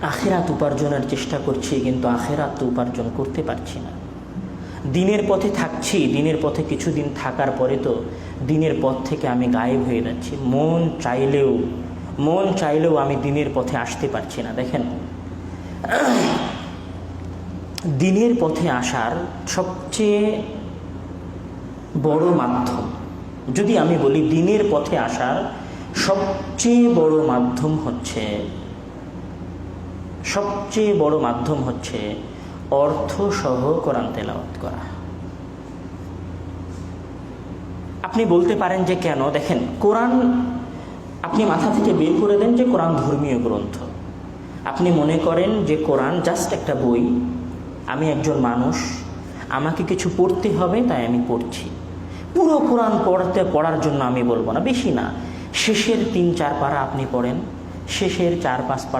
আখিরাত উপার্জনের চেষ্টা করছি, কিন্তু আখিরাত তো উপার্জন করতে পারছি না। দিনের পথে থাকছি, দিনের পথে কিছুদিন থাকার পরে তো দিনের পথ থেকে আমি গায়েব হয়ে যাচ্ছি। মন চাইলেও আমি দিনের পথে আসতে পারছি না। দেখেন, দিনের পথে আসার সবচেয়ে বড় মাধ্যম, যদি আমি বলি দিনের পথে আসার সবচেয়ে বড় মাধ্যম হচ্ছে অর্থ সহ কোরআন তেলাওয়াত করা। আপনি বলতে পারেন যে কেন? দেখেন, কোরআন আপনি মাথা থেকে বের করে দেন যে কোরআন ধর্মীয় গ্রন্থ। আপনি মনে করেন যে কোরআন জাস্ট একটা বই, আমি একজন মানুষ, আমাকে কিছু পড়তে হবে তাই আমি পড়ছি। পুরো কোরআন পড়ার জন্য আমি বলবো না, বেশি না, শেষের 3-4 পারা আপনি পড়েন, শেষের 4-5 পারা